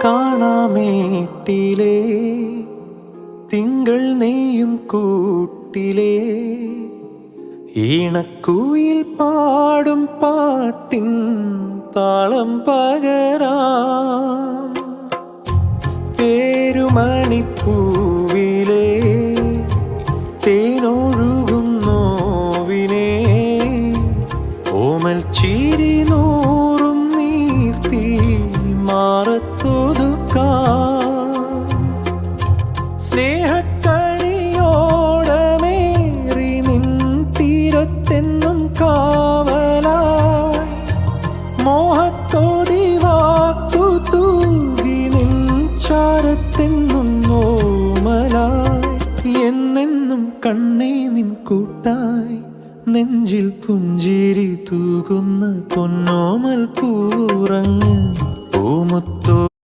കാണാമേട്ടിലേ തിങ്കൾ നെയ്യും കൂട്ടിലേ ഈണക്കുയിൽ പാടും പാട്ടിൻ താളം പകരാം. പേരുമണിപ്പൂവിലേ തേനൊഴുകും നോവിനെ ഓമൽ ചിരി നൂറും നീർത്തി മാറത്തൊതുക്കാം. സ്നേഹക്കണിയോടമേറി നിൻ തീരത്തെന്നും കാവലായി മോഹത്തോതി വാക്കു തൂകി നിൻ ചാരത്തെന്നും നോമലായി എന്നെന്നും കണ്ണേ നിൻ കൂട്ടായി നെഞ്ചിൽ പുഞ്ചിരി തൂകുന്ന പൊന്നോമൽ പൂറങ്ങ് പൂമുത്തോ